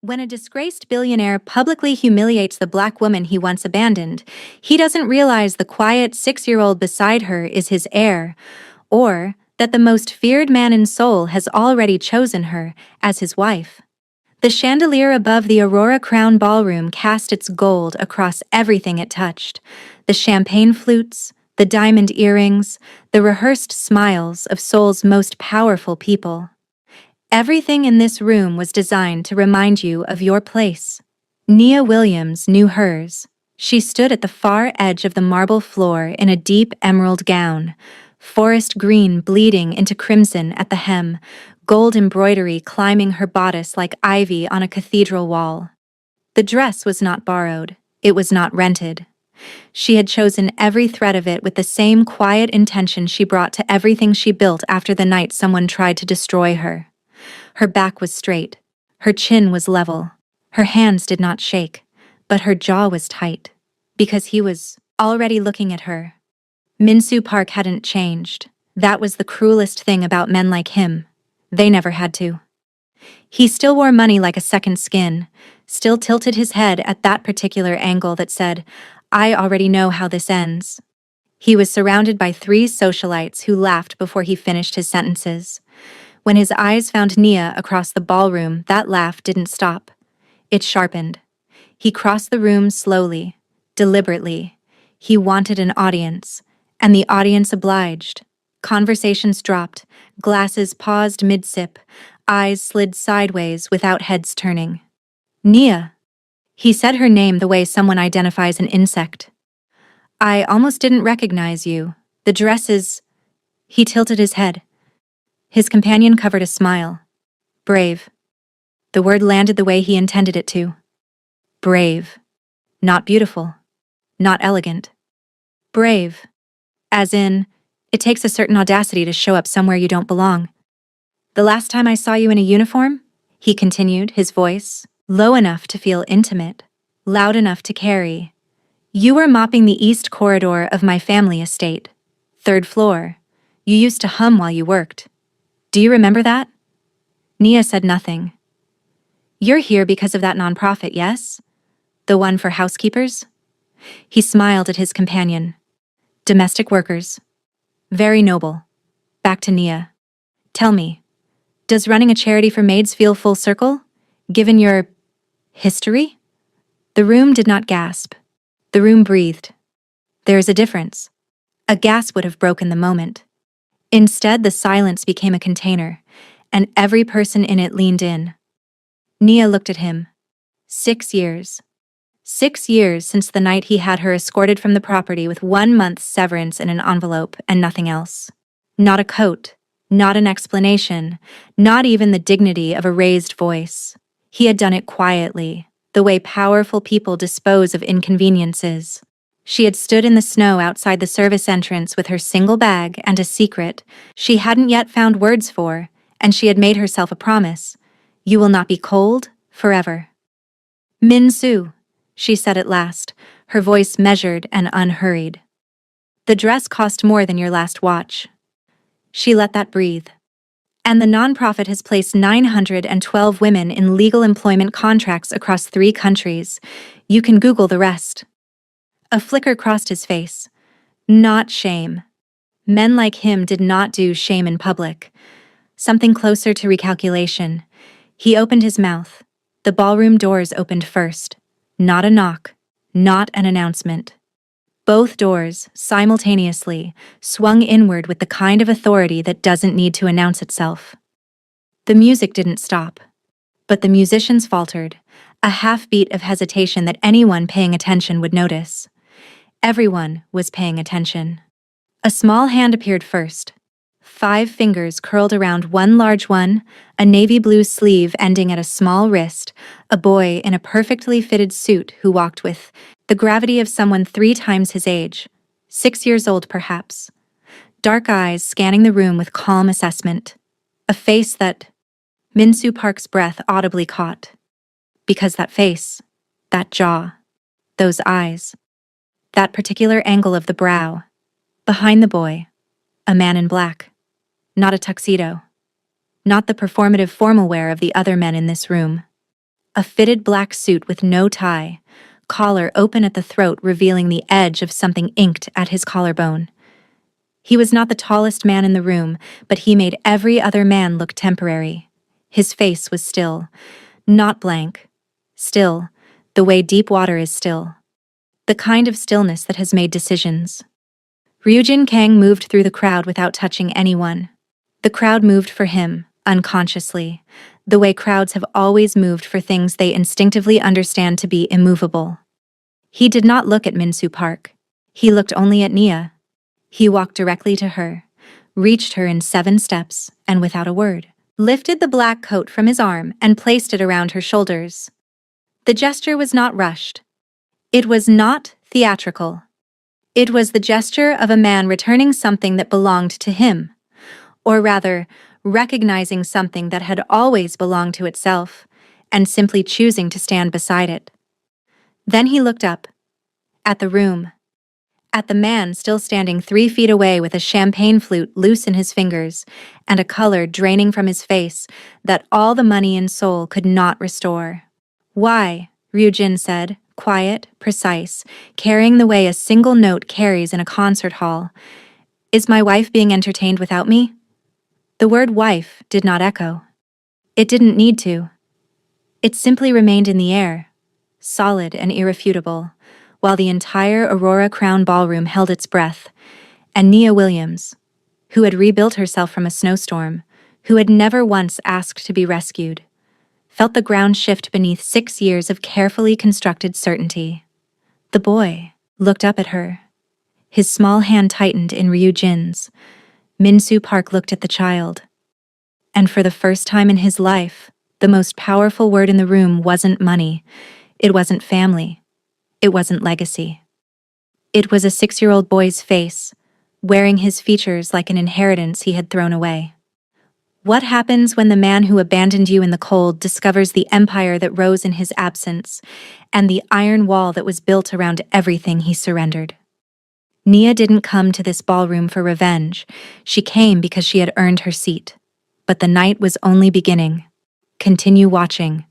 When a disgraced billionaire publicly humiliates the black woman he once abandoned, he doesn't realize the quiet 6-year-old beside her is his heir, or that the most feared man in Seoul has already chosen her as his wife. The chandelier above the Aurora Crown Ballroom cast its gold across everything it touched: the champagne flutes, the diamond earrings, the rehearsed smiles of Seoul's most powerful people. Everything in this room was designed to remind you of your place. Nia Williams knew hers. She stood at the far edge of the marble floor in a deep emerald gown, forest green bleeding into crimson at the hem, gold embroidery climbing her bodice like ivy on a cathedral wall. The dress was not borrowed. It was not rented. She had chosen every thread of it with the same quiet intention she brought to everything she built after the night someone tried to destroy her. Her back was straight. Her chin was level. Her hands did not shake, but her jaw was tight, because he was already looking at her. Min-soo Park hadn't changed. That was the cruelest thing about men like him. They never had to. He still wore money like a second skin, still tilted his head at that particular angle that said, "I already know how this ends." He was surrounded by 3 socialites who laughed before he finished his sentences. When his eyes found Nia across the ballroom, that laugh didn't stop. It sharpened. He crossed the room slowly, deliberately. He wanted an audience, and the audience obliged. Conversations dropped, glasses paused mid-sip, eyes slid sideways without heads turning. "Nia." He said her name the way someone identifies an insect. "I almost didn't recognize you. The dress is—" He tilted his head. His companion covered a smile. "Brave." The word landed the way he intended it to. Brave. Not beautiful. Not elegant. Brave. As in, it takes a certain audacity to show up somewhere you don't belong. "The last time I saw you in a uniform," he continued, his voice low enough to feel intimate, loud enough to carry, "you were mopping the east corridor of my family estate. 3rd floor. You used to hum while you worked. Do you remember that?" Nia said nothing. "You're here because of that nonprofit, yes? The one for housekeepers?" He smiled at his companion. "Domestic workers. Very noble." Back to Nia. "Tell me, does running a charity for maids feel full circle, given your history?" The room did not gasp. The room breathed. "There is a difference." A gasp would have broken the moment. Instead, the silence became a container, and every person in it leaned in. Nia looked at him. 6 years. 6 years since the night he had her escorted from the property with 1 month's severance in an envelope and nothing else. Not a coat, not an explanation, not even the dignity of a raised voice. He had done it quietly, the way powerful people dispose of inconveniences. She had stood in the snow outside the service entrance with her single bag and a secret she hadn't yet found words for, and she had made herself a promise. "You will not be cold forever." "Min-soo," she said at last, her voice measured and unhurried. "The dress cost more than your last watch." She let that breathe. "And the nonprofit has placed 912 women in legal employment contracts across 3 countries. You can Google the rest." A flicker crossed his face. Not shame. Men like him did not do shame in public. Something closer to recalculation. He opened his mouth. The ballroom doors opened first. Not a knock. Not an announcement. Both doors, simultaneously, swung inward with the kind of authority that doesn't need to announce itself. The music didn't stop. But the musicians faltered, a half-beat of hesitation that anyone paying attention would notice. Everyone was paying attention. A small hand appeared first. 5 fingers curled around one large one, a navy blue sleeve ending at a small wrist, a boy in a perfectly fitted suit who walked with the gravity of someone 3 times his age, 6 years old perhaps. Dark eyes scanning the room with calm assessment. A face that Min-soo Park's breath audibly caught. Because that face, that jaw, those eyes, that particular angle of the brow. Behind the boy, a man in black. Not a tuxedo. Not the performative formal wear of the other men in this room. a fitted black suit with no tie, collar open at the throat revealing the edge of something inked at his collarbone. He was not the tallest man in the room, but he made every other man look temporary. His face was still, not blank. Still, the way deep water is still. The kind of stillness that has made decisions. Ryujin Kang moved through the crowd without touching anyone. The crowd moved for him, unconsciously, the way crowds have always moved for things they instinctively understand to be immovable. He did not look at Minsu Park. He looked only at Nia. He walked directly to her, reached her in 7 steps, and without a word, lifted the black coat from his arm and placed it around her shoulders. The gesture was not rushed. It was not theatrical. It was the gesture of a man returning something that belonged to him, or rather, recognizing something that had always belonged to itself, and simply choosing to stand beside it. Then he looked up, at the room, at the man still standing 3 feet away with a champagne flute loose in his fingers and a color draining from his face that all the money and soul could not restore. "Why?" Ryujin said, quiet, precise, carrying the way a single note carries in a concert hall. "Is my wife being entertained without me?" The word wife did not echo. It didn't need to. It simply remained in the air, solid and irrefutable, while the entire Aurora Crown Ballroom held its breath, and Nia Williams, who had rebuilt herself from a snowstorm, who had never once asked to be rescued, felt the ground shift beneath 6 years of carefully constructed certainty. The boy looked up at her. His small hand tightened in Ryujin's. Minsu Park looked at the child. And for the first time in his life, the most powerful word in the room wasn't money. It wasn't family. It wasn't legacy. It was a 6-year-old boy's face, wearing his features like an inheritance he had thrown away. What happens when the man who abandoned you in the cold discovers the empire that rose in his absence and the iron wall that was built around everything he surrendered? Nia didn't come to this ballroom for revenge. She came because she had earned her seat. But the night was only beginning. Continue watching,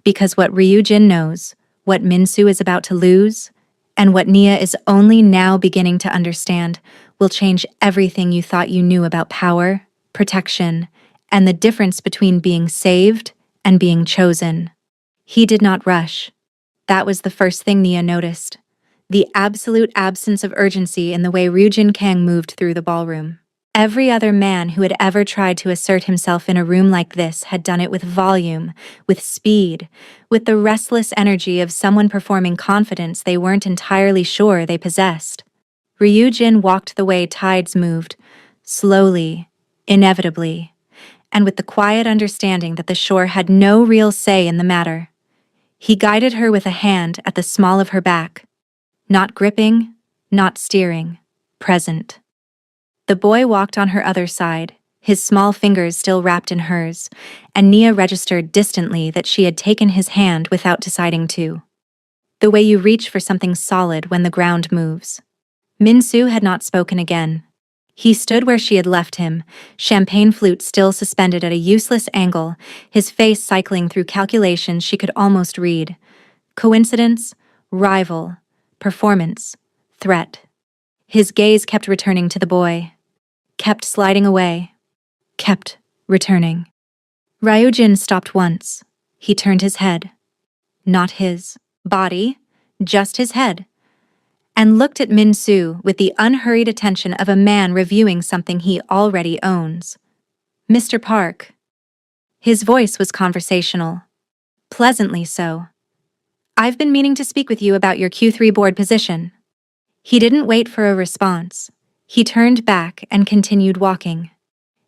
because what Ryujin knows, what Minsu is about to lose, and what Nia is only now beginning to understand will change everything you thought you knew about power, protection, and the difference between being saved and being chosen. He did not rush. That was the first thing Nia noticed. The absolute absence of urgency in the way Ryujin Kang moved through the ballroom. Every other man who had ever tried to assert himself in a room like this had done it with volume, with speed, with the restless energy of someone performing confidence they weren't entirely sure they possessed. Ryujin walked the way tides moved, slowly, inevitably, and with the quiet understanding that the shore had no real say in the matter. He guided her with a hand at the small of her back, not gripping, not steering, present. The boy walked on her other side, his small fingers still wrapped in hers, and Nia registered distantly that she had taken his hand without deciding to. The way you reach for something solid when the ground moves. Minsu had not spoken again. He stood where she had left him, champagne flute still suspended at a useless angle, his face cycling through calculations she could almost read. Coincidence, rival, performance, threat. His gaze kept returning to the boy. Kept sliding away. Kept returning. Ryujin stopped once. He turned his head. Not his body, just his head. And looked at Minsu with the unhurried attention of a man reviewing something he already owns. "Mr. Park." His voice was conversational. Pleasantly so. "I've been meaning to speak with you about your Q3 board position." He didn't wait for a response. He turned back and continued walking.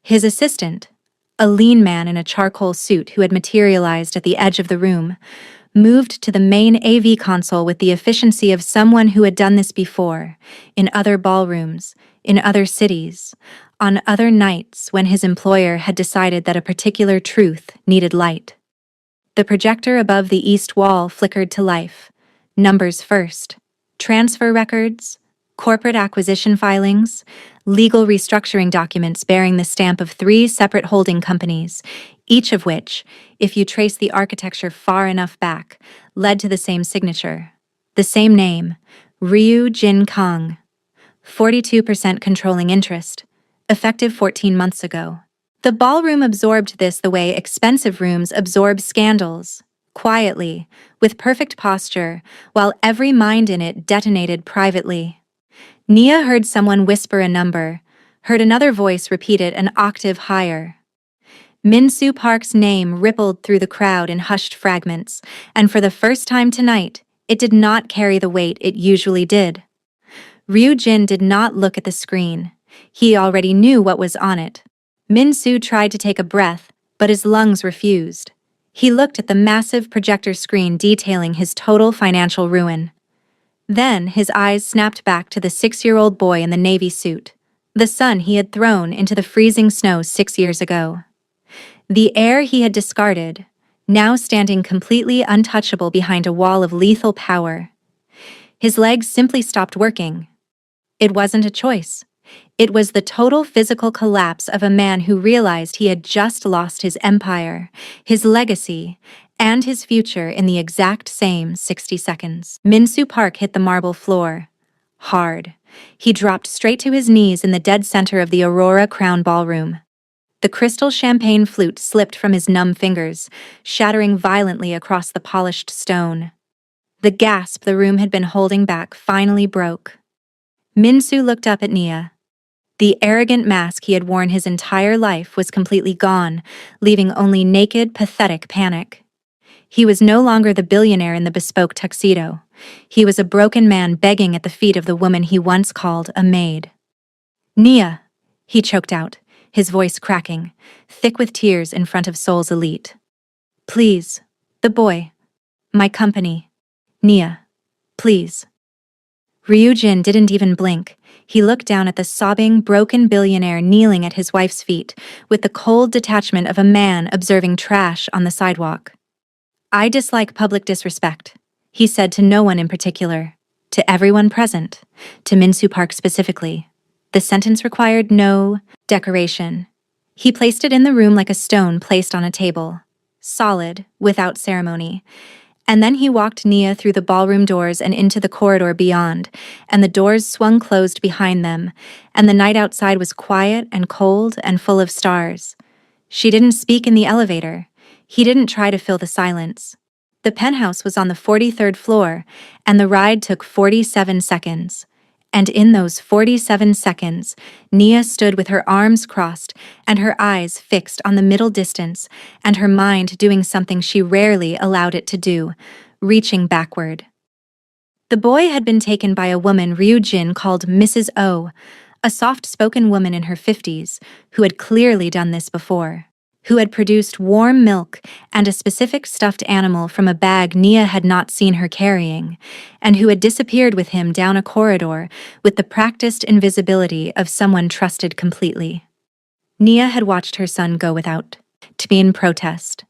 His assistant, a lean man in a charcoal suit who had materialized at the edge of the room, moved to the main AV console with the efficiency of someone who had done this before, in other ballrooms, in other cities, on other nights when his employer had decided that a particular truth needed light. The projector above the east wall flickered to life. Numbers first. Transfer records, corporate acquisition filings, legal restructuring documents bearing the stamp of 3 separate holding companies, each of which, if you trace the architecture far enough back, led to the same signature. The same name, Ryu Jin Kong. 42% controlling interest, effective 14 months ago. The ballroom absorbed this the way expensive rooms absorb scandals, quietly, with perfect posture, while every mind in it detonated privately. Nia heard someone whisper a number, heard another voice repeat it an octave higher. Min-soo Park's name rippled through the crowd in hushed fragments, and for the first time tonight, it did not carry the weight it usually did. Ryu Jin did not look at the screen. He already knew what was on it. Min-soo tried to take a breath, but his lungs refused. He looked at the massive projector screen detailing his total financial ruin. Then his eyes snapped back to the 6-year-old boy in the navy suit, the son he had thrown into the freezing snow 6 years ago. The heir he had discarded, now standing completely untouchable behind a wall of lethal power. His legs simply stopped working. It wasn't a choice. It was the total physical collapse of a man who realized he had just lost his empire, his legacy, and his future in the exact same 60 seconds. Min-soo Park hit the marble floor. Hard. He dropped straight to his knees in the dead center of the Aurora Crown Ballroom. The crystal champagne flute slipped from his numb fingers, shattering violently across the polished stone. The gasp the room had been holding back finally broke. Min-soo looked up at Nia. The arrogant mask he had worn his entire life was completely gone, leaving only naked, pathetic panic. He was no longer the billionaire in the bespoke tuxedo. He was a broken man begging at the feet of the woman he once called a maid. "Nia," he choked out, his voice cracking, thick with tears in front of Seoul's elite. "Please, the boy. My company. Nia, please." Ryu Jin didn't even blink. He looked down at the sobbing, broken billionaire kneeling at his wife's feet, with the cold detachment of a man observing trash on the sidewalk. "I dislike public disrespect," he said to no one in particular, to everyone present, to Min-soo Park specifically. The sentence required no decoration. He placed it in the room like a stone placed on a table, solid, without ceremony. And then he walked Nia through the ballroom doors and into the corridor beyond, and the doors swung closed behind them, and the night outside was quiet and cold and full of stars. She didn't speak in the elevator. He didn't try to fill the silence. The penthouse was on the 43rd floor, and the ride took 47 seconds. And in those 47 seconds, Nia stood with her arms crossed and her eyes fixed on the middle distance, and her mind doing something she rarely allowed it to do, reaching backward. The boy had been taken by a woman Ryu Jin called Mrs. O, a soft-spoken woman in her 50s, who had clearly done this before, who had produced warm milk and a specific stuffed animal from a bag Nia had not seen her carrying, and who had disappeared with him down a corridor with the practiced invisibility of someone trusted completely. Nia had watched her son go without, to be in protest.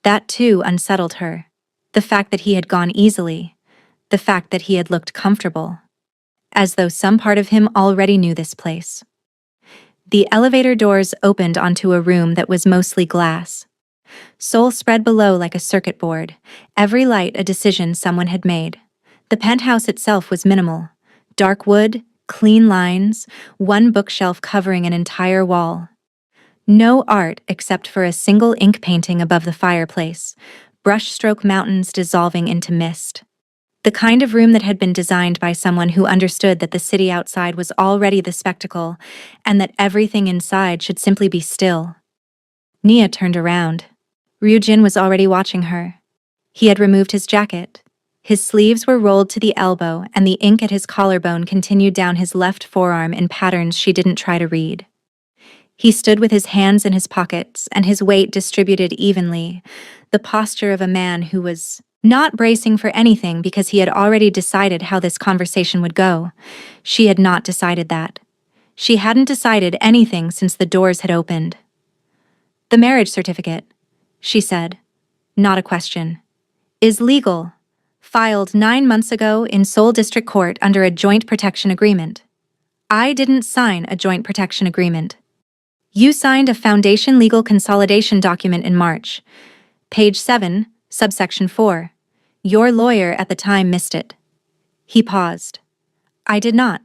That too unsettled her. The fact that he had gone easily, the fact that he had looked comfortable, as though some part of him already knew this place. The elevator doors opened onto a room that was mostly glass. Seoul spread below like a circuit board, every light a decision someone had made. The penthouse itself was minimal. Dark wood, clean lines, one bookshelf covering an entire wall. No art except for a single ink painting above the fireplace, brushstroke mountains dissolving into mist. The kind of room that had been designed by someone who understood that the city outside was already the spectacle, and that everything inside should simply be still. Nia turned around. Ryu Jin was already watching her. He had removed his jacket. His sleeves were rolled to the elbow, and the ink at his collarbone continued down his left forearm in patterns she didn't try to read. He stood with his hands in his pockets and his weight distributed evenly, the posture of a man who was not bracing for anything because he had already decided how this conversation would go. She had not decided that. She hadn't decided anything since the doors had opened. "The marriage certificate," she said. Not a question. "Is legal. Filed 9 months ago in Seoul District Court under a joint protection agreement. I didn't sign a joint protection agreement. You signed a foundation legal consolidation document in March. Page 7, subsection 4. Your lawyer at the time missed it. He paused. I did not.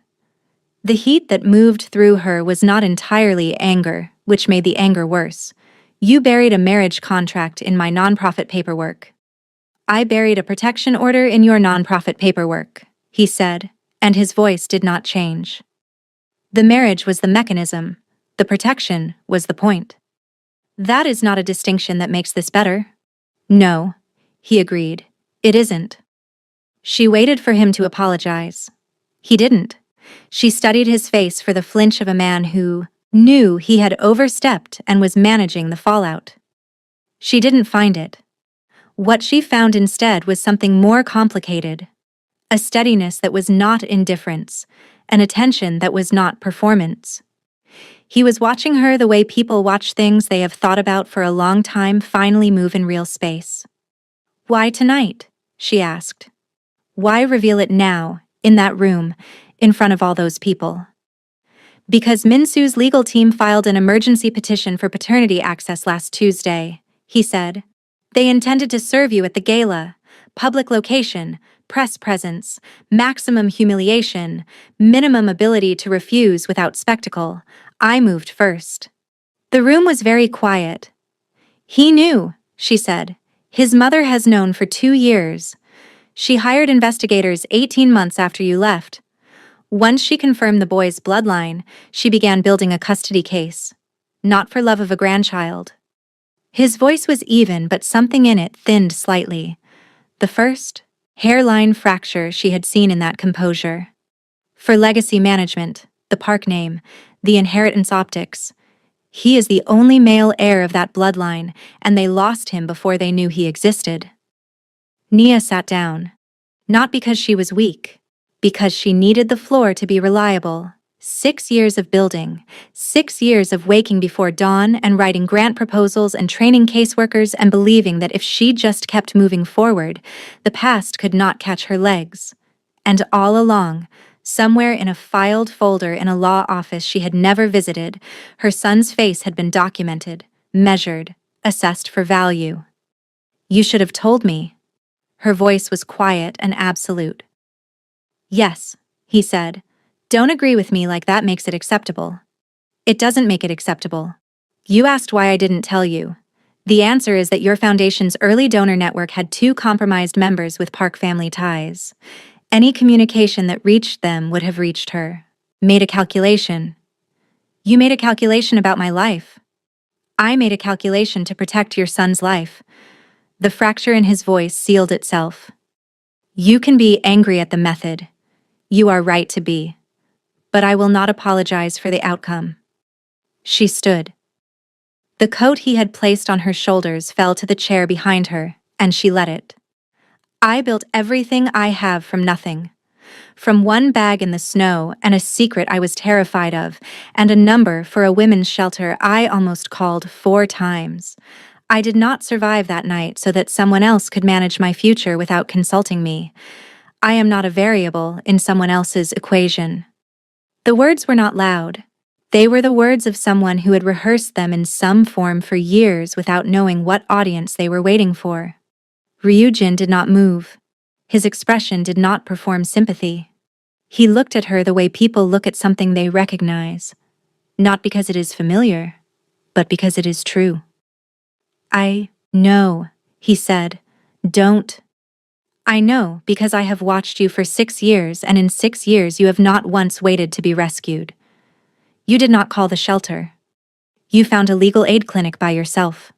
The heat that moved through her was not entirely anger, which made the anger worse. You buried a marriage contract in my nonprofit paperwork. I buried a protection order in your nonprofit paperwork, he said, and his voice did not change. The marriage was the mechanism. The protection was the point. That is not a distinction that makes this better. No, he agreed. It isn't. She waited for him to apologize. He didn't. She studied his face for the flinch of a man who knew he had overstepped and was managing the fallout. She didn't find it. What she found instead was something more complicated. A steadiness that was not indifference, an attention that was not performance. He was watching her the way people watch things they have thought about for a long time finally move in real space. Why tonight? She asked. Why reveal it now, in that room, in front of all those people? Because Min-soo's legal team filed an emergency petition for paternity access last Tuesday, he said. They intended to serve you at the gala, public location, press presence, maximum humiliation, minimum ability to refuse without spectacle. I moved first. The room was very quiet. He knew, she said. His mother has known for 2 years. She hired investigators 18 months after you left. Once she confirmed the boy's bloodline, she began building a custody case. Not for love of a grandchild. His voice was even, but something in it thinned slightly. The first hairline fracture she had seen in that composure. For legacy management, the park name, the inheritance optics. He is the only male heir of that bloodline, and they lost him before they knew he existed. Nia sat down. Not because she was weak, because she needed the floor to be reliable. 6 years of building, 6 years of waking before dawn and writing grant proposals and training caseworkers and believing that if she just kept moving forward, the past could not catch her legs. And all along, somewhere in a filed folder in a law office she had never visited, her son's face had been documented, measured, assessed for value. You should have told me. Her voice was quiet and absolute. Yes, he said. Don't agree with me like that makes it acceptable. It doesn't make it acceptable. You asked why I didn't tell you. The answer is that your foundation's early donor network had 2 compromised members with Park family ties. Any communication that reached them would have reached her. Made a calculation. You made a calculation about my life. I made a calculation to protect your son's life. The fracture in his voice sealed itself. You can be angry at the method. You are right to be. But I will not apologize for the outcome. She stood. The coat he had placed on her shoulders fell to the chair behind her, and she let it. I built everything I have from nothing. From one bag in the snow and a secret I was terrified of, and a number for a women's shelter I almost called 4 times. I did not survive that night so that someone else could manage my future without consulting me. I am not a variable in someone else's equation. The words were not loud. They were the words of someone who had rehearsed them in some form for years without knowing what audience they were waiting for. Ryujin did not move. His expression did not perform sympathy. He looked at her the way people look at something they recognize, not because it is familiar, but because it is true. I know, he said. Don't. I know because I have watched you for 6 years, and in 6 years you have not once waited to be rescued. You did not call the shelter. You found a legal aid clinic by yourself.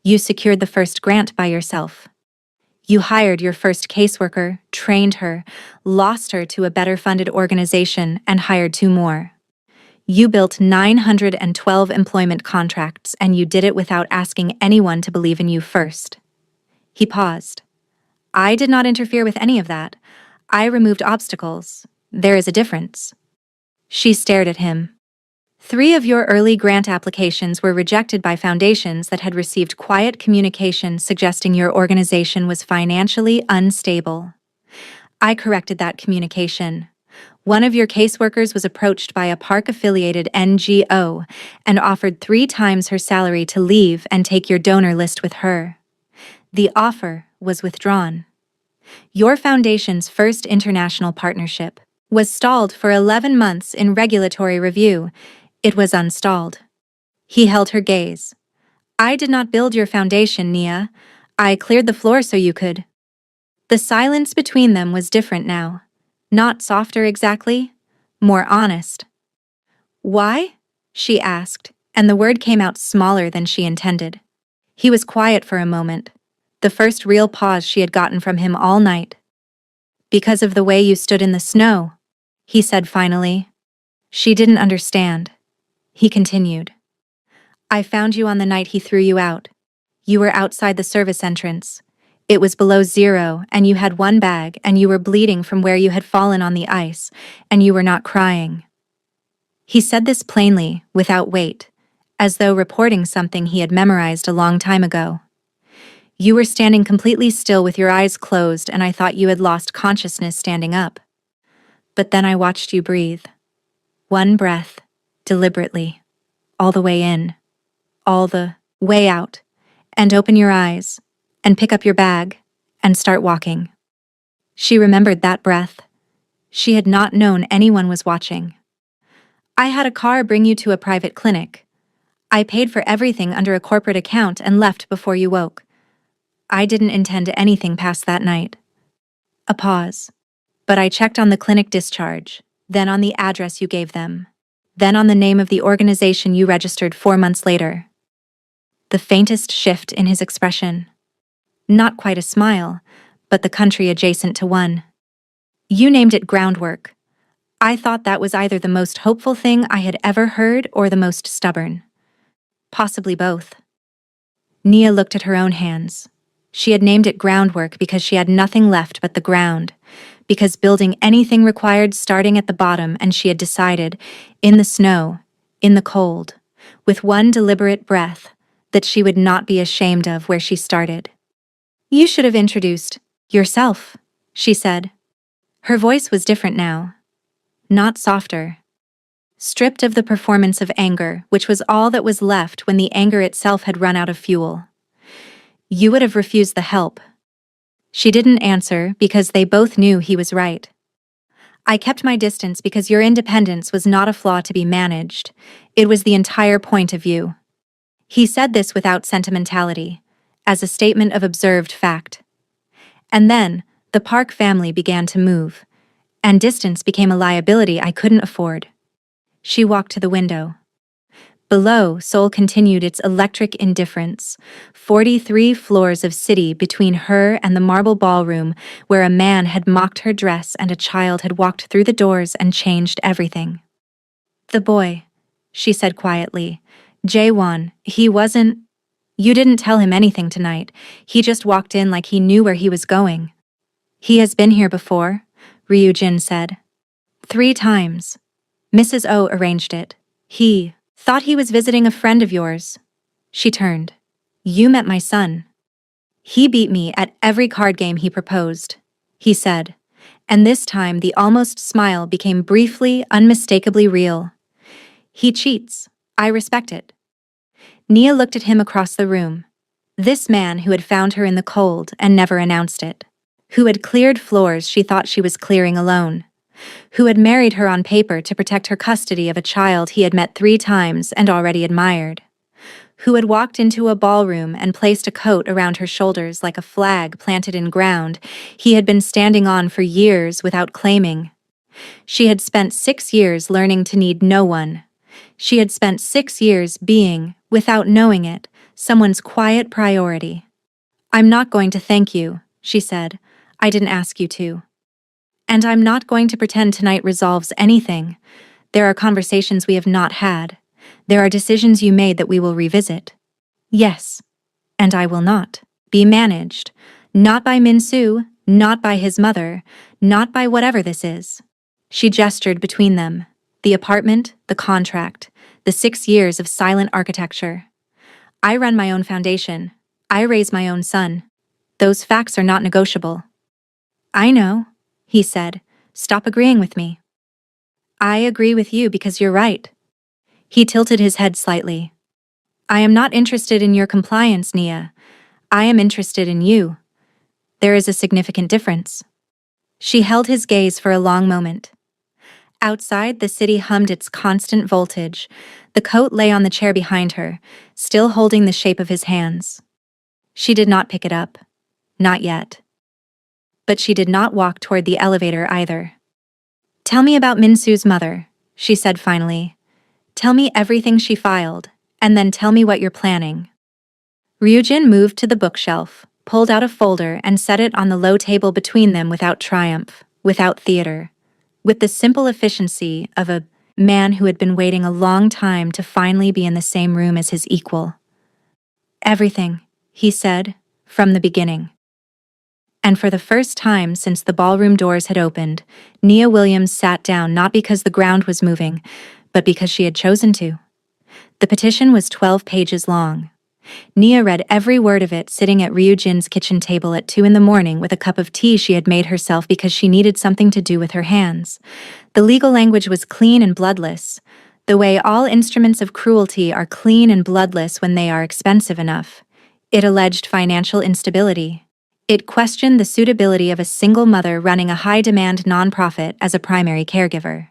You secured the first grant by yourself. You hired your first caseworker, trained her, lost her to a better funded organization, and hired 2 more. You built 912 employment contracts, and you did it without asking anyone to believe in you first. He paused. I did not interfere with any of that. I removed obstacles. There is a difference. She stared at him. 3 of your early grant applications were rejected by foundations that had received quiet communication suggesting your organization was financially unstable. I corrected that communication. One of your caseworkers was approached by a park-affiliated NGO and offered 3 times her salary to leave and take your donor list with her. The offer was withdrawn. Your foundation's first international partnership was stalled for 11 months in regulatory review. It was unstalled. He held her gaze. I did not build your foundation, Nia. I cleared the floor so you could. The silence between them was different now. Not softer exactly, more honest. Why? She asked, and the word came out smaller than she intended. He was quiet for a moment, the first real pause she had gotten from him all night. Because of the way you stood in the snow, he said finally. She didn't understand. He continued. I found you on the night he threw you out. You were outside the service entrance. It was below zero, and you had one bag, and you were bleeding from where you had fallen on the ice, and you were not crying. He said this plainly, without weight, as though reporting something he had memorized a long time ago. You were standing completely still with your eyes closed, and I thought you had lost consciousness standing up. But then I watched you breathe. One breath, deliberately, all the way in, all the way out, and open your eyes, and pick up your bag, and start walking. She remembered that breath. She had not known anyone was watching. I had a car bring you to a private clinic. I paid for everything under a corporate account and left before you woke. I didn't intend anything past that night. A pause. But I checked on the clinic discharge, then on the address you gave them, then on the name of the organization you registered 4 months later. The faintest shift in his expression. Not quite a smile, but the country adjacent to one. You named it groundwork. I thought that was either the most hopeful thing I had ever heard or the most stubborn. Possibly both. Nia looked at her own hands. She had named it groundwork because she had nothing left but the ground, because building anything required starting at the bottom, and she had decided, in the snow, in the cold, with one deliberate breath, that she would not be ashamed of where she started. You should have introduced yourself, she said. Her voice was different now. Not softer. Stripped of the performance of anger, which was all that was left when the anger itself had run out of fuel. You would have refused the help. She didn't answer because they both knew he was right. I kept my distance because your independence was not a flaw to be managed. It was the entire point of you. He said this without sentimentality, as a statement of observed fact. And then, the Park family began to move, and distance became a liability I couldn't afford. She walked to the window. Below, Seoul continued its electric indifference, 43 floors of city between her and the marble ballroom where a man had mocked her dress and a child had walked through the doors and changed everything. The boy, she said quietly. Jaewon, he wasn't... You didn't tell him anything tonight. He just walked in like he knew where he was going. He has been here before, Ryujin said. 3 times. Mrs. O arranged it. He thought he was visiting a friend of yours. She turned. You met my son. He beat me at every card game he proposed, he said, and this time the almost smile became briefly, unmistakably real. He cheats. I respect it. Nia looked at him across the room. This man who had found her in the cold and never announced it. Who had cleared floors she thought she was clearing alone. Who had married her on paper to protect her custody of a child he had met 3 times and already admired. Who had walked into a ballroom and placed a coat around her shoulders like a flag planted in ground he had been standing on for years without claiming. She had spent 6 years learning to need no one. She had spent 6 years being, without knowing it, someone's quiet priority. I'm not going to thank you, she said. I didn't ask you to. And I'm not going to pretend tonight resolves anything. There are conversations we have not had. There are decisions you made that we will revisit. Yes. And I will not be managed. Not by Min-soo, not by his mother, not by whatever this is. She gestured between them. The apartment, the contract, the 6 years of silent architecture. I run my own foundation. I raise my own son. Those facts are not negotiable. I know, he said. Stop agreeing with me. I agree with you because you're right. He tilted his head slightly. I am not interested in your compliance, Nia. I am interested in you. There is a significant difference. She held his gaze for a long moment. Outside, the city hummed its constant voltage. The coat lay on the chair behind her, still holding the shape of his hands. She did not pick it up. Not yet. But she did not walk toward the elevator either. Tell me about Minsu's mother, she said finally. Tell me everything she filed, and then tell me what you're planning. Ryujin moved to the bookshelf, pulled out a folder and set it on the low table between them without triumph, without theater, with the simple efficiency of a man who had been waiting a long time to finally be in the same room as his equal. Everything, he said, from the beginning. And for the first time since the ballroom doors had opened, Nia Williams sat down not because the ground was moving, but because she had chosen to. The petition was 12 pages long. Nia read every word of it sitting at Ryujin's kitchen table at 2 a.m. with a cup of tea she had made herself because she needed something to do with her hands. The legal language was clean and bloodless, the way all instruments of cruelty are clean and bloodless when they are expensive enough. It alleged financial instability. It questioned the suitability of a single mother running a high-demand nonprofit as a primary caregiver.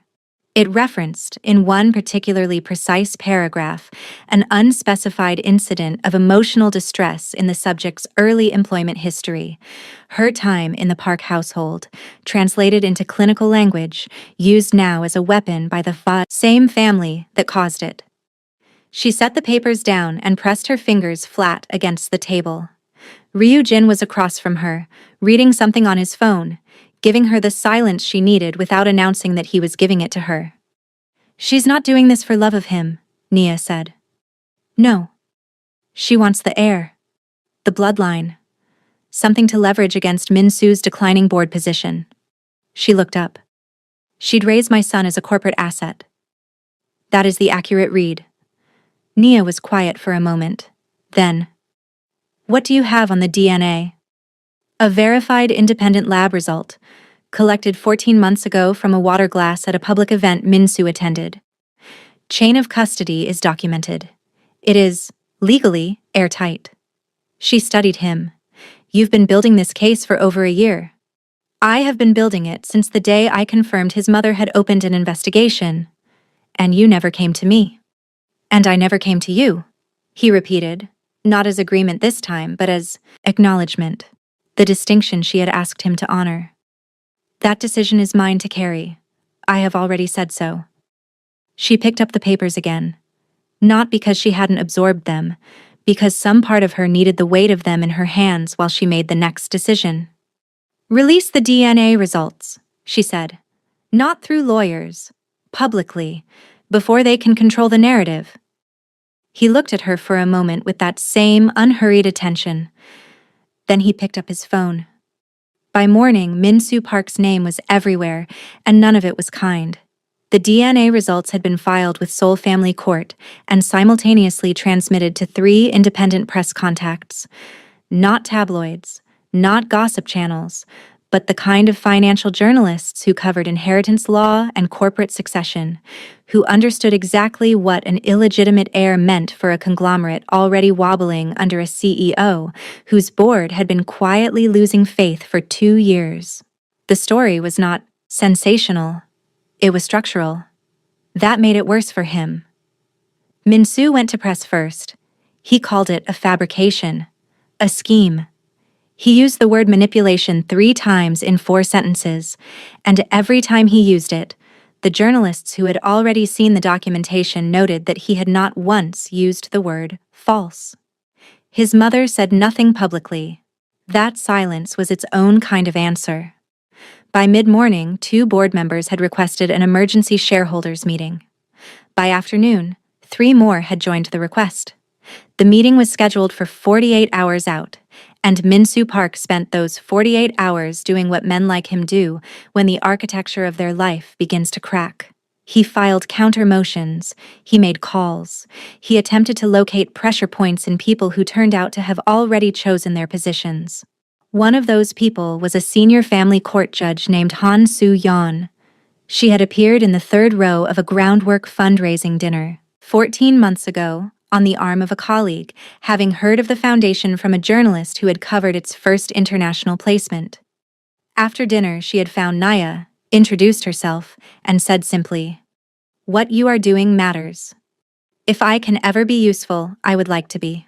It referenced, in one particularly precise paragraph, an unspecified incident of emotional distress in the subject's early employment history, her time in the Park household, translated into clinical language, used now as a weapon by the same family that caused it. She set the papers down and pressed her fingers flat against the table. Ryujin was across from her, reading something on his phone, giving her the silence she needed without announcing that he was giving it to her. She's not doing this for love of him, Nia said. No. She wants the heir. The bloodline. Something to leverage against Minsu's declining board position. She looked up. She'd raise my son as a corporate asset. That is the accurate read. Nia was quiet for a moment. Then, what do you have on the DNA? A verified independent lab result, collected 14 months ago from a water glass at a public event Minsu attended. Chain of custody is documented. It is, legally, airtight. She studied him. You've been building this case for over a year. I have been building it since the day I confirmed his mother had opened an investigation. And you never came to me. And I never came to you, he repeated, not as agreement this time, but as acknowledgement, the distinction she had asked him to honor. That decision is mine to carry. I have already said so. She picked up the papers again. Not because she hadn't absorbed them, because some part of her needed the weight of them in her hands while she made the next decision. Release the DNA results, she said. Not through lawyers. Publicly. Before they can control the narrative. He looked at her for a moment with that same unhurried attention. Then he picked up his phone. By morning, Minsu Park's name was everywhere, and none of it was kind. The DNA results had been filed with Seoul Family Court and simultaneously transmitted to 3 independent press contacts. Not tabloids, not gossip channels, but the kind of financial journalists who covered inheritance law and corporate succession, who understood exactly what an illegitimate heir meant for a conglomerate already wobbling under a CEO whose board had been quietly losing faith for 2 years. The story was not sensational. It was structural. That made it worse for him. Minsu went to press first. He called it a fabrication, a scheme. He used the word manipulation 3 times in 4 sentences, and every time he used it, the journalists who had already seen the documentation noted that he had not once used the word false. His mother said nothing publicly. That silence was its own kind of answer. By mid-morning, 2 board members had requested an emergency shareholders meeting. By afternoon, 3 more had joined the request. The meeting was scheduled for 48 hours out, and Minsu Park spent those 48 hours doing what men like him do when the architecture of their life begins to crack. He filed counter motions, he made calls, he attempted to locate pressure points in people who turned out to have already chosen their positions. One of those people was a senior family court judge named Han Soo-yeon. She had appeared in the third row of a groundwork fundraising dinner 14 months ago, on the arm of a colleague, having heard of the foundation from a journalist who had covered its first international placement. After dinner, she had found Naya, introduced herself, and said simply, "What you are doing matters. If I can ever be useful, I would like to be."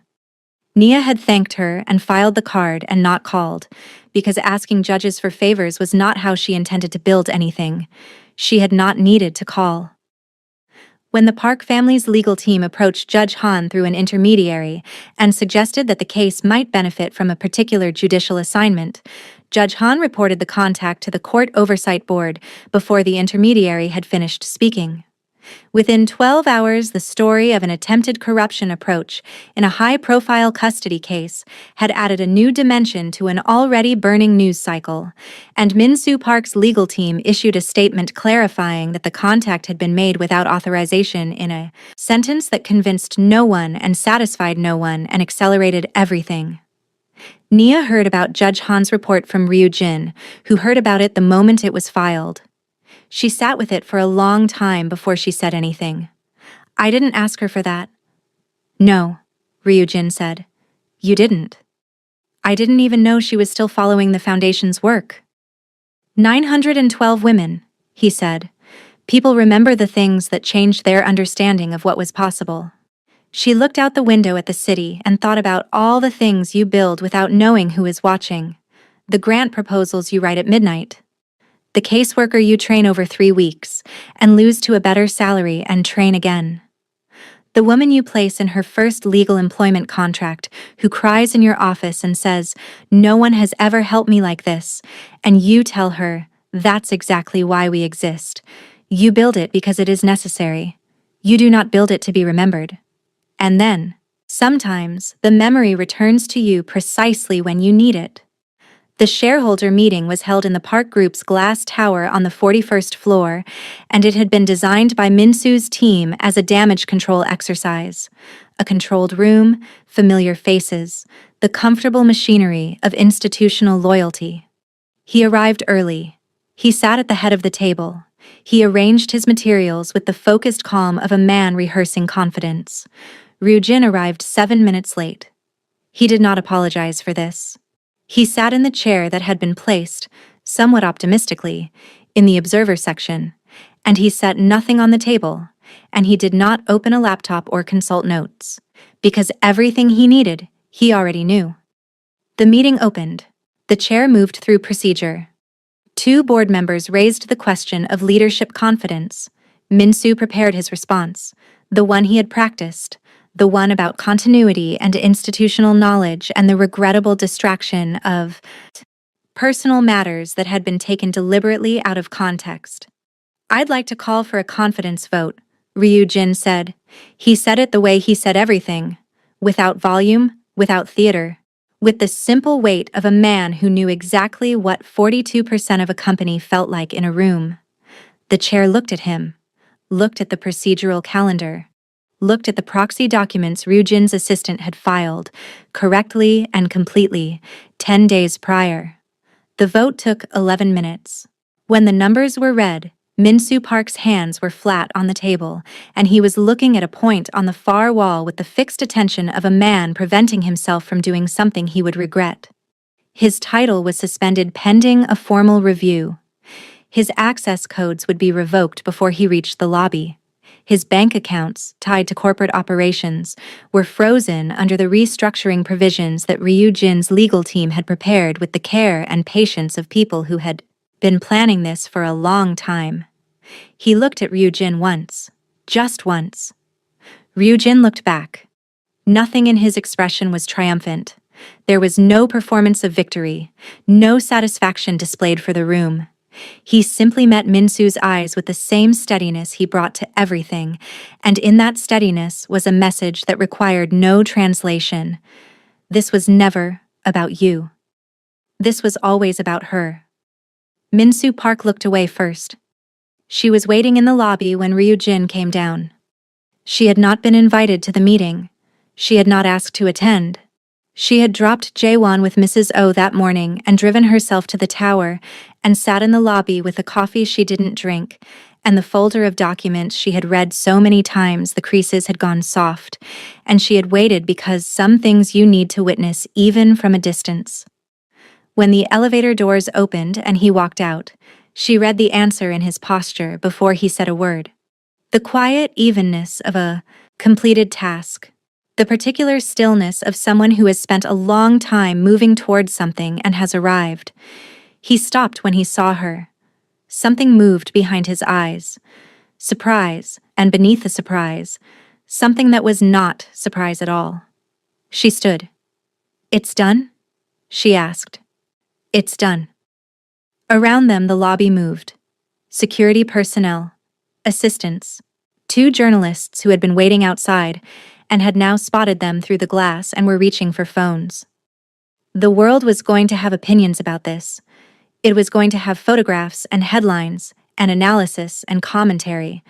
Nia had thanked her and filed the card and not called, because asking judges for favors was not how she intended to build anything. She had not needed to call. When the Park family's legal team approached Judge Han through an intermediary and suggested that the case might benefit from a particular judicial assignment, Judge Han reported the contact to the Court Oversight Board before the intermediary had finished speaking. Within 12 hours, the story of an attempted corruption approach in a high-profile custody case had added a new dimension to an already burning news cycle, and Min-soo Park's legal team issued a statement clarifying that the contact had been made without authorization in a sentence that convinced no one and satisfied no one and accelerated everything. Nia heard about Judge Han's report from Ryu-jin, who heard about it the moment it was filed. She sat with it for a long time before she said anything. "I didn't ask her for that." "No," Ryu-jin said. "You didn't." "I didn't even know she was still following the foundation's work." 912 women, he said. People remember the things that changed their understanding of what was possible. She looked out the window at the city and thought about all the things you build without knowing who is watching. The grant proposals you write at midnight. The caseworker you train over 3 weeks and lose to a better salary and train again. The woman you place in her first legal employment contract who cries in your office and says, "No one has ever helped me like this," and you tell her, "That's exactly why we exist. You build it because it is necessary. You do not build it to be remembered." And then, sometimes, the memory returns to you precisely when you need it. The shareholder meeting was held in the Park Group's glass tower on the 41st floor, and it had been designed by Min-soo's team as a damage control exercise. A controlled room, familiar faces, the comfortable machinery of institutional loyalty. He arrived early. He sat at the head of the table. He arranged his materials with the focused calm of a man rehearsing confidence. Ryu-jin arrived 7 minutes late. He did not apologize for this. He sat in the chair that had been placed, somewhat optimistically, in the observer section, and he set nothing on the table, and he did not open a laptop or consult notes, because everything he needed, he already knew. The meeting opened. The chair moved through procedure. 2 board members raised the question of leadership confidence. Min-soo prepared his response, the one he had practiced, the one about continuity and institutional knowledge and the regrettable distraction of personal matters that had been taken deliberately out of context. "I'd like to call for a confidence vote," Ryu-jin said. He said it the way he said everything, without volume, without theater, with the simple weight of a man who knew exactly what 42% of a company felt like in a room. The chair looked at him, looked at the procedural calendar, looked at the proxy documents Ryu-jin's assistant had filed, correctly and completely, 10 days prior. The vote took 11 minutes. When the numbers were read, Min-soo Park's hands were flat on the table, and he was looking at a point on the far wall with the fixed attention of a man preventing himself from doing something he would regret. His title was suspended pending a formal review. His access codes would be revoked before he reached the lobby. His bank accounts, tied to corporate operations, were frozen under the restructuring provisions that Ryu-jin's legal team had prepared with the care and patience of people who had been planning this for a long time. He looked at Ryu-jin once, just once. Ryu-jin looked back. Nothing in his expression was triumphant. There was no performance of victory, no satisfaction displayed for the room. He simply met Min-soo's eyes with the same steadiness he brought to everything, and in that steadiness was a message that required no translation. This was never about you. This was always about her. Min-soo Park looked away first. She was waiting in the lobby when Ryujin came down. She had not been invited to the meeting. She had not asked to attend. She had dropped Jaewon with Mrs. O that morning and driven herself to the tower and sat in the lobby with the coffee she didn't drink and the folder of documents she had read so many times the creases had gone soft, and she had waited because some things you need to witness even from a distance. When the elevator doors opened and he walked out, she read the answer in his posture before he said a word. The quiet evenness of a completed task. The particular stillness of someone who has spent a long time moving towards something and has arrived. He stopped when he saw her. Something moved behind his eyes. Surprise, and beneath the surprise, something that was not surprise at all. She stood. "It's done?" she asked. "It's done." Around them the lobby moved. Security personnel, assistants, 2 journalists who had been waiting outside and had now spotted them through the glass and were reaching for phones. The world was going to have opinions about this. It was going to have photographs and headlines and analysis and commentary,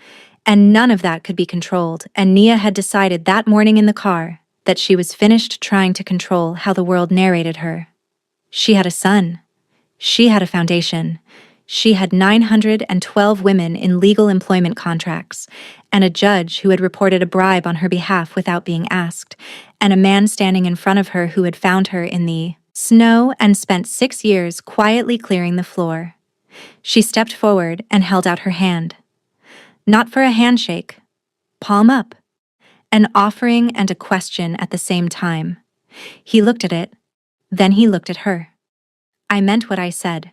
and none of that could be controlled, and Nia had decided that morning in the car that she was finished trying to control how the world narrated her. She had a son. She had a foundation. She had 912 women in legal employment contracts, and a judge who had reported a bribe on her behalf without being asked, and a man standing in front of her who had found her in the snow and spent 6 years quietly clearing the floor. She stepped forward and held out her hand. Not for a handshake, palm up, an offering and a question at the same time. He looked at it, then he looked at her. "I meant what I said,"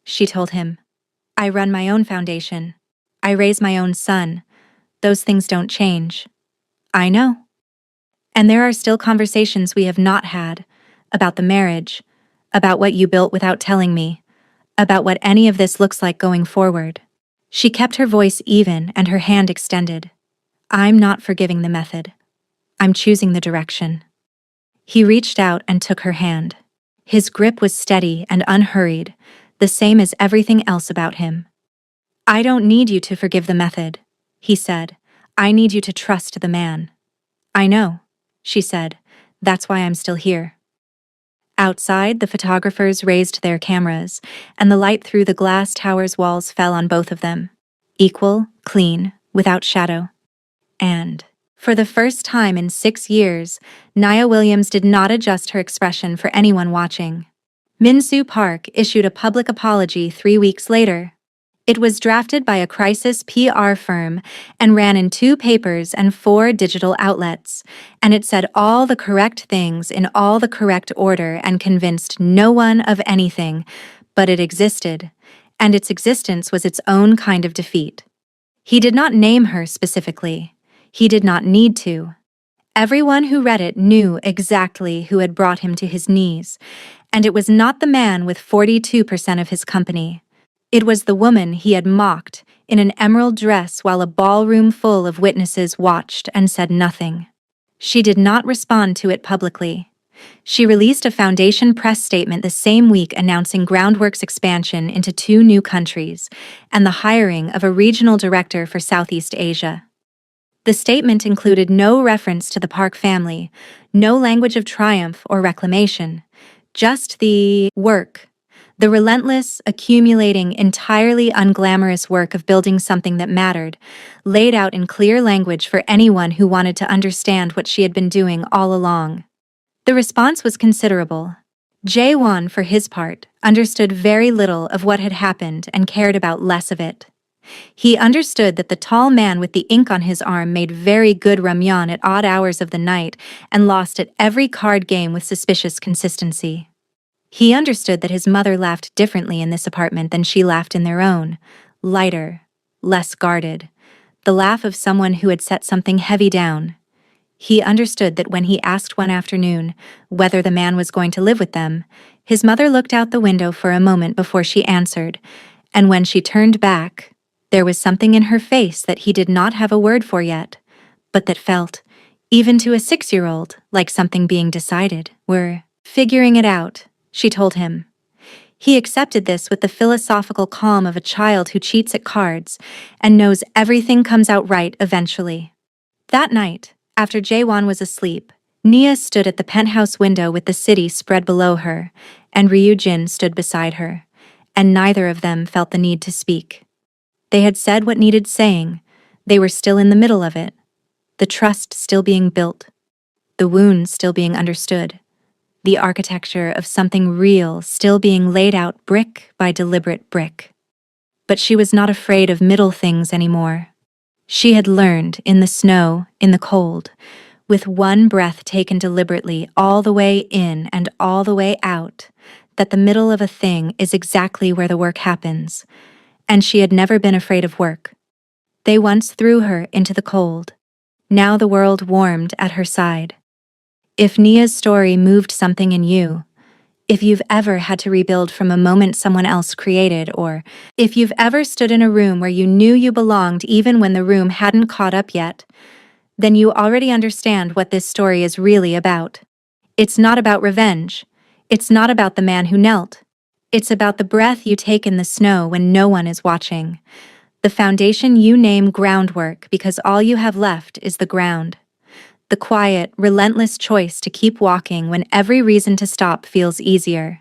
she told him. "I run my own foundation. I raise my own son. Those things don't change." "I know. And there are still conversations we have not had, about the marriage, about what you built without telling me, about what any of this looks like going forward." She kept her voice even and her hand extended. "I'm not forgiving the method. I'm choosing the direction." He reached out and took her hand. His grip was steady and unhurried, the same as everything else about him. "I don't need you to forgive the method," he said. "I need you to trust the man." "I know," she said. "That's why I'm still here." Outside, the photographers raised their cameras, and the light through the glass tower's walls fell on both of them. Equal, clean, without shadow. And, for the first time in 6 years, Nia Williams did not adjust her expression for anyone watching. Min-soo Park issued a public apology 3 weeks later. It was drafted by a crisis PR firm and ran in 2 papers and 4 digital outlets, and it said all the correct things in all the correct order and convinced no one of anything, but it existed, and its existence was its own kind of defeat. He did not name her specifically. He did not need to. Everyone who read it knew exactly who had brought him to his knees, and it was not the man with 42% of his company. It was the woman he had mocked in an emerald dress while a ballroom full of witnesses watched and said nothing. She did not respond to it publicly. She released a foundation press statement the same week announcing Groundwork's expansion into 2 new countries and the hiring of a regional director for Southeast Asia. The statement included no reference to the Park family, no language of triumph or reclamation, just the work. The relentless, accumulating, entirely unglamorous work of building something that mattered, laid out in clear language for anyone who wanted to understand what she had been doing all along. The response was considerable. Jae-won, for his part, understood very little of what had happened and cared about less of it. He understood that the tall man with the ink on his arm made very good ramyeon at odd hours of the night and lost at every card game with suspicious consistency. He understood that his mother laughed differently in this apartment than she laughed in their own, lighter, less guarded, the laugh of someone who had set something heavy down. He understood that when he asked one afternoon whether the man was going to live with them, his mother looked out the window for a moment before she answered, and when she turned back, there was something in her face that he did not have a word for yet, but that felt, even to a 6-year-old, like something being decided. "We're figuring it out," she told him. He accepted this with the philosophical calm of a child who cheats at cards and knows everything comes out right eventually. That night, after Jaewon was asleep, Nia stood at the penthouse window with the city spread below her, and Ryujin stood beside her, and neither of them felt the need to speak. They had said what needed saying. They were still in the middle of it. The trust still being built. The wounds still being understood. The architecture of something real still being laid out brick by deliberate brick. But she was not afraid of middle things anymore. She had learned, in the snow, in the cold, with one breath taken deliberately all the way in and all the way out, that the middle of a thing is exactly where the work happens, and she had never been afraid of work. They once threw her into the cold. Now the world warmed at her side. If Nia's story moved something in you, if you've ever had to rebuild from a moment someone else created, or if you've ever stood in a room where you knew you belonged even when the room hadn't caught up yet, then you already understand what this story is really about. It's not about revenge. It's not about the man who knelt. It's about the breath you take in the snow when no one is watching. The foundation you name groundwork because all you have left is the ground. The quiet, relentless choice to keep walking when every reason to stop feels easier.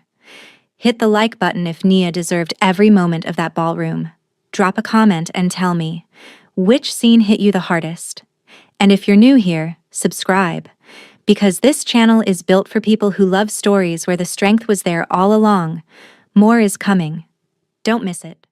Hit the like button if Nia deserved every moment of that ballroom. Drop a comment and tell me, which scene hit you the hardest? And if you're new here, subscribe. Because this channel is built for people who love stories where the strength was there all along. More is coming. Don't miss it.